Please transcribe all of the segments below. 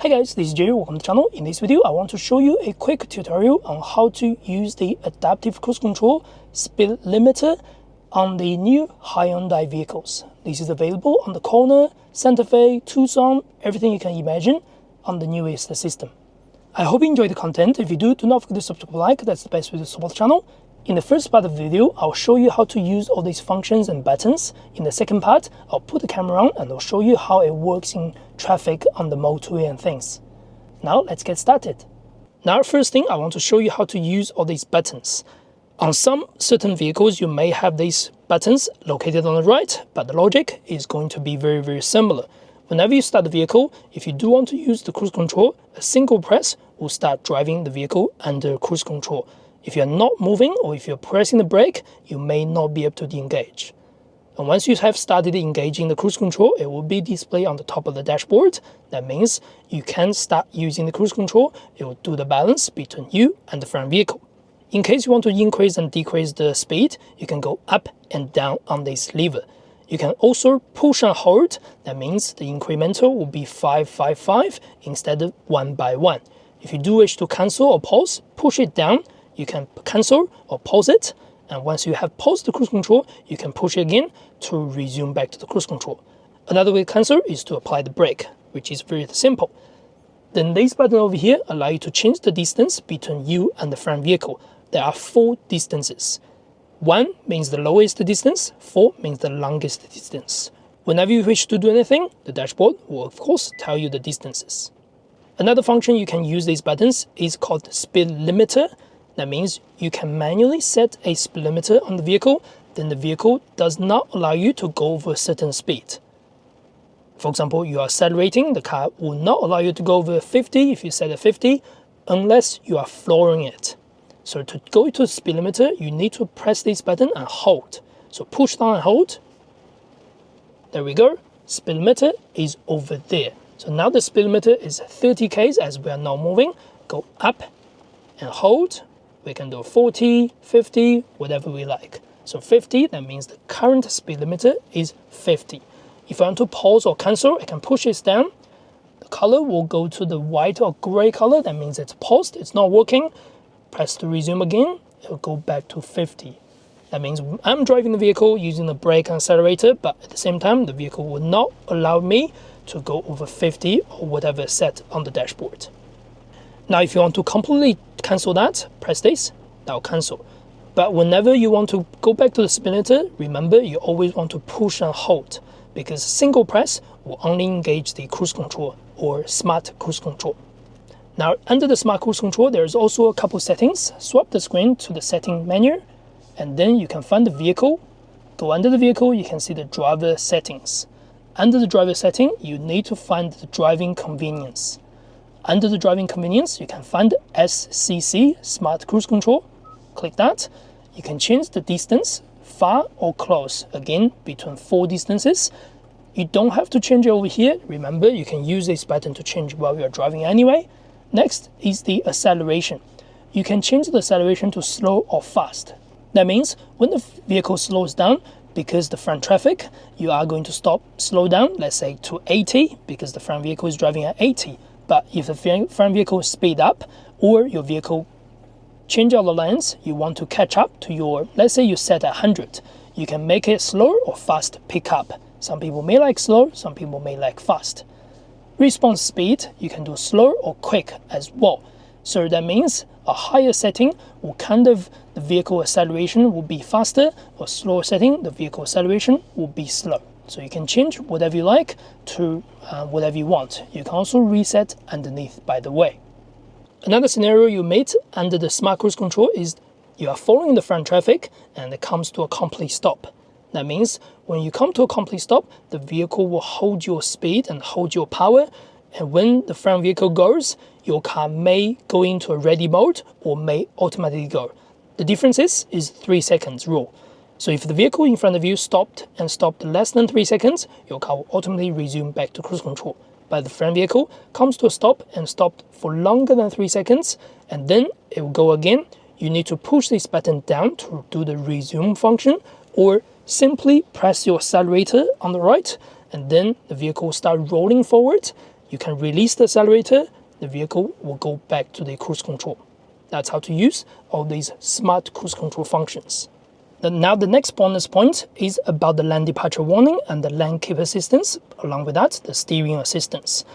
Hi guys, this is Jerry, welcome to the channel. In this video, I want to show you a quick tutorial on how to use the Adaptive Cruise Control speed limiter on the new Hyundai vehicles. This is available on the Kona, Santa Fe, Tucson, everything you can imagine on the newest system. I hope you enjoyed the content. If you do, do not forget to subscribe, like, that's the best way to support the channel. In the first part of the video, I'll show you how to use all these functions and buttons. In the second part, I'll put the camera on and I'll show you how it works in traffic on the motorway and things. Now let's get started. Now first thing, I want to show you how to use all these buttons. On some certain vehicles, you may have these buttons located on the right, but the logic is going to be very similar. Whenever you start the vehicle, if you do want to use the cruise control, a single press will start driving the vehicle under cruise control. If you're not moving or if you're pressing the brake, you may not be able to engage. And once you have started engaging the cruise control, it will be displayed on the top of the dashboard. That means you can start using the cruise control. It will do the balance between you and the front vehicle. In case you want to increase and decrease the speed, you can go up and down on this lever. You can also push and hold. That means the incremental will be 555 instead of 1 by 1. If you do wish to cancel or pause, push it down. You can cancel or pause it, and once you have paused the cruise control, you can push it again to resume back to the cruise control. Another way to cancel is to apply the brake, which is very simple. Then this button over here allows you to change the distance between you and the front vehicle. There are 4 distances. 1 means the lowest distance, 4 means the longest distance. Whenever you wish to do anything, the dashboard will of course tell you the distances. Another function you can use these buttons is called speed limiter. That means you can manually set a speed limiter on the vehicle, then the vehicle does not allow you to go over a certain speed. For example, you are accelerating, the car will not allow you to go over 50 if you set a 50, unless you are flooring it. So to go to the speed limiter, you need to press this button and hold. So push down and hold. There we go. Speed limiter is over there. So now the speed limiter is 30 km as we are now moving. Go up and hold. We can do 40, 50, whatever we like. So 50, that means the current speed limiter is 50. If I want to pause or cancel, I can push this down. The color will go to the white or gray color. That means it's paused, it's not working. Press to resume again, it will go back to 50. That means I'm driving the vehicle using the brake and accelerator, but at the same time, the vehicle will not allow me to go over 50 or whatever is set on the dashboard. Now, if you want to completely cancel that, press this, that will cancel. But whenever you want to go back to the speed limiter, remember you always want to push and hold, because single press will only engage the cruise control or smart cruise control. Now, under the smart cruise control, there is also a couple settings. Swap the screen to the setting menu, and then you can find the vehicle. Go under the vehicle, you can see the driver settings. Under the driver setting, you need to find the driving convenience. Under the driving convenience, you can find SCC, Smart Cruise Control. Click that. You can change the distance, far or close, again, between 4 distances. You don't have to change it over here. Remember, you can use this button to change while you're driving anyway. Next is the acceleration. You can change the acceleration to slow or fast. That means when the vehicle slows down, because the front traffic, you are going to slow down, let's say to 80, because the front vehicle is driving at 80. But if the front vehicle speed up or your vehicle change all the lanes, you want to catch up to your, let's say you set at 100, you can make it slow or fast pick up. Some people may like slow, some people may like fast. Response speed, you can do slow or quick as well. So that means a higher setting will the vehicle acceleration will be faster, or slower setting, the vehicle acceleration will be slow. So you can change whatever you like to whatever you want. You can also reset underneath, by the way. Another scenario you made under the smart cruise control is you are following the front traffic and it comes to a complete stop. That means when you come to a complete stop, the vehicle will hold your speed and hold your power. And when the front vehicle goes, your car may go into a ready mode or may automatically go. The difference is 3 seconds rule. So if the vehicle in front of you stopped less than 3 seconds, your car will automatically resume back to cruise control. But the front vehicle comes to a stop and stopped for longer than 3 seconds, and then it will go again. You need to push this button down to do the resume function, or simply press your accelerator on the right, and then the vehicle will start rolling forward. you can release the accelerator, the vehicle will go back to the cruise control. That's how to use all these smart cruise control functions. Now the next bonus point is about the lane departure warning and the lane keep assistance, along with that, the steering assistance.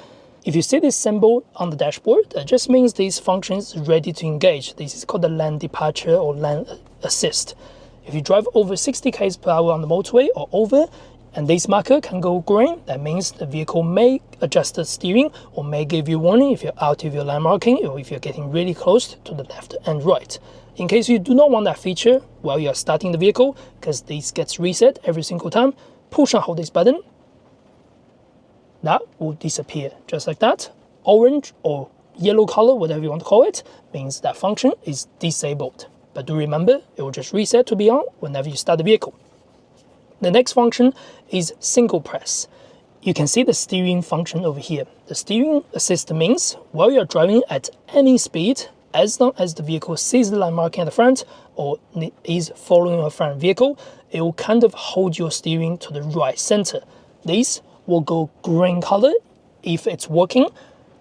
If you see this symbol on the dashboard, that just means this function is ready to engage. This is called the lane departure or lane assist. If you drive over 60 km per hour on the motorway or over, and this marker can go green, that means the vehicle may adjust the steering or may give you warning if you're out of your line marking or if you're getting really close to the left and right. In case you do not want that feature while you're starting the vehicle, because this gets reset every single time, push and hold this button. That will disappear just like that. Orange or yellow color, whatever you want to call it, means that function is disabled. But do remember, it will just reset to be on whenever you start the vehicle. The next function is single press. You can see the steering function over here. The steering assist means while you're driving at any speed, as long as the vehicle sees the line marking at the front or is following a front vehicle, it will kind of hold your steering to the right center. This will go green color if it's working.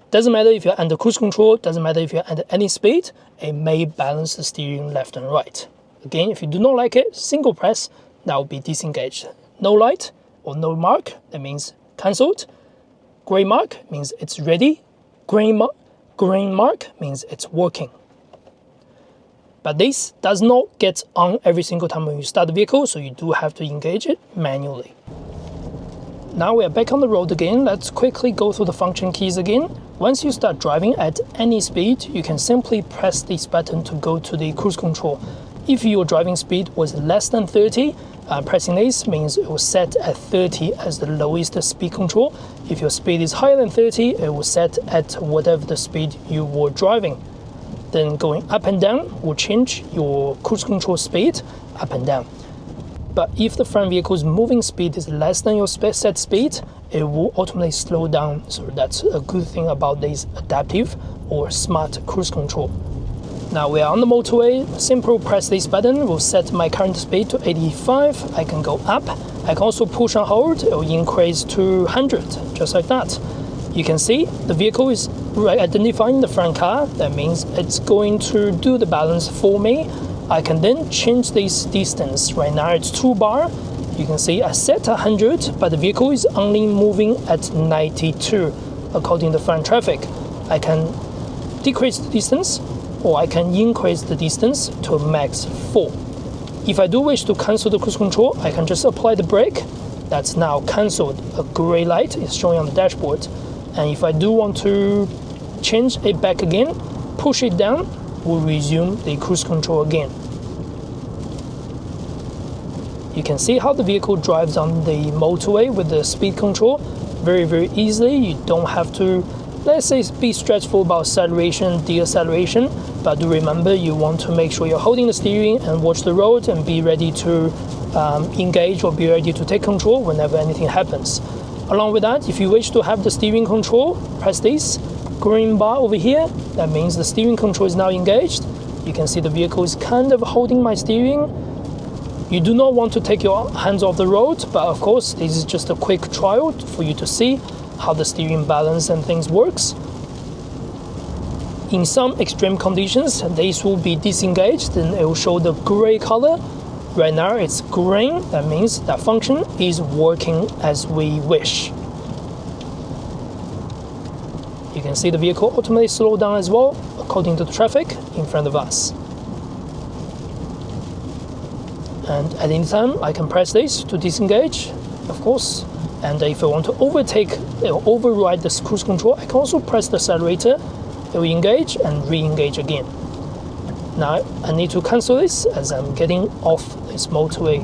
Doesn't matter if you're under cruise control, doesn't matter if you're under any speed, it may balance the steering left and right. Again, if you do not like it, single press, that will be disengaged. No light or no mark, that means cancelled. Gray mark means it's ready. Green mark means it's working. But this does not get on every single time when you start the vehicle, so you do have to engage it manually. Now we are back on the road again. Let's quickly go through the function keys again. Once you start driving at any speed, you can simply press this button to go to the cruise control. If your driving speed was less than 30, pressing this means it will set at 30 as the lowest speed control. If your speed is higher than 30, it will set at whatever the speed you were driving. Then going up and down will change your cruise control speed up and down. But if the front vehicle's moving speed is less than your set speed, it will automatically slow down. So that's a good thing about this adaptive or smart cruise control. Now we are on the motorway. Simple press this button will set my current speed to 85. I can go up. I can also push and hold. It will increase to 100, just like that. You can see the vehicle is identifying the front car. That means it's going to do the balance for me. I can then change this distance. Right now it's 2 bar. You can see I set 100, but the vehicle is only moving at 92 according to front traffic. I can decrease the distance, or I can increase the distance to a max 4. If I do wish to cancel the cruise control, I can just apply the brake. That's now cancelled. A gray light is showing on the dashboard. And if I do want to change it back again, push it down, we'll resume the cruise control again. You can see how the vehicle drives on the motorway with the speed control very, very easily. You don't have to, let's say, be stressful about acceleration, deceleration, but do remember you want to make sure you're holding the steering and watch the road and be ready to engage or be ready to take control whenever anything happens. Along with that, if you wish to have the steering control, press this green bar over here. That means the steering control is now engaged. You can see the vehicle is kind of holding my steering. You do not want to take your hands off the road, but of course this is just a quick trial for you to see how the steering balance and things works. In some extreme conditions, this will be disengaged and it will show the gray color. Right now it's green. That means that function is working as we wish. You can see the vehicle automatically slow down as well according to the traffic in front of us. And at any time I can press this to disengage, of course. And if I want to override this cruise control, I can also press the accelerator. It will engage and re-engage again. Now I need to cancel this as I'm getting off this motorway.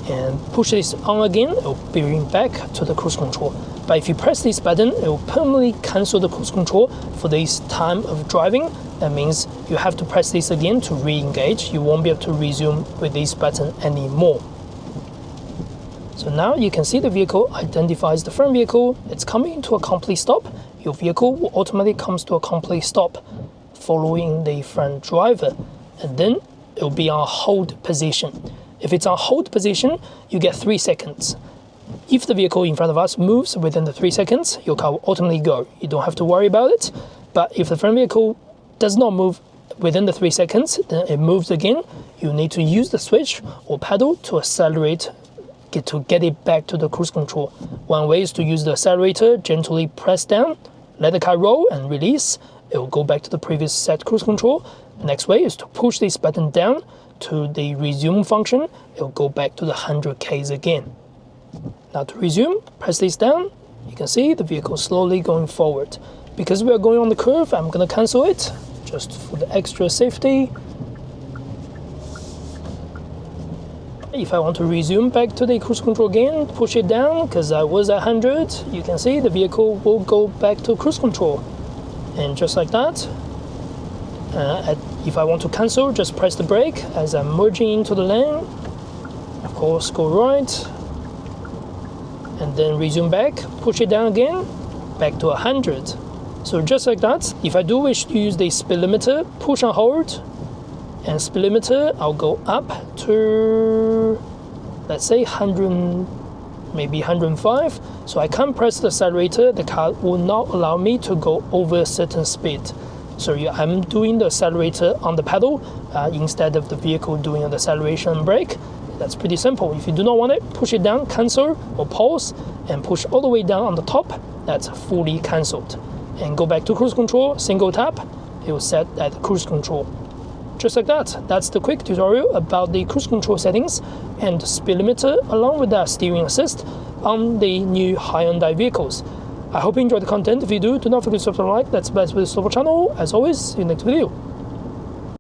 And push this on again, it will bring back to the cruise control. But if you press this button, it will permanently cancel the cruise control for this time of driving. That means you have to press this again to re-engage. You won't be able to resume with this button anymore. So now you can see the vehicle identifies the front vehicle. It's coming to a complete stop. Your vehicle will automatically come to a complete stop following the front driver. And then it will be on hold position. If it's on hold position, you get 3 seconds. if the vehicle in front of us moves within the 3 seconds, your car will ultimately go. You don't have to worry about it. But if the front vehicle does not move within the 3 seconds, then it moves again, you need to use the switch or pedal to accelerate to get it back to the cruise control. One way is to use the accelerator, gently press down, let the car roll and release. It will go back to the previous set cruise control. The next way is to push this button down to the resume function. It will go back to the 100 k's again. Now to resume, press this down. You can see the vehicle slowly going forward. Because we are going on the curve, I'm going to cancel it, just for the extra safety. If I want to resume back to the cruise control again, push it down, because I was at 100, you can see the vehicle will go back to cruise control. And just like that, if I want to cancel, just press the brake as I'm merging into the lane. Of course, go right, and then resume back, push it down again, back to 100. So just like that, if I do wish to use the speed limiter, push and hold, and speed limiter, I'll go up to, let's say 100, maybe 105. So I can't press the accelerator, the car will not allow me to go over a certain speed. So I'm doing the accelerator on the pedal instead of the vehicle doing the acceleration and brake. That's pretty simple. If you do not want it, push it down, cancel, or pause, and push all the way down on the top. That's fully cancelled. And go back to cruise control, single tap, it will set at cruise control. Just like that. That's the quick tutorial about the cruise control settings and speed limiter along with that steering assist on the new Hyundai vehicles. I hope you enjoyed the content. If you do not forget to subscribe and like. That's the best way to support the channel. As always, see you next video.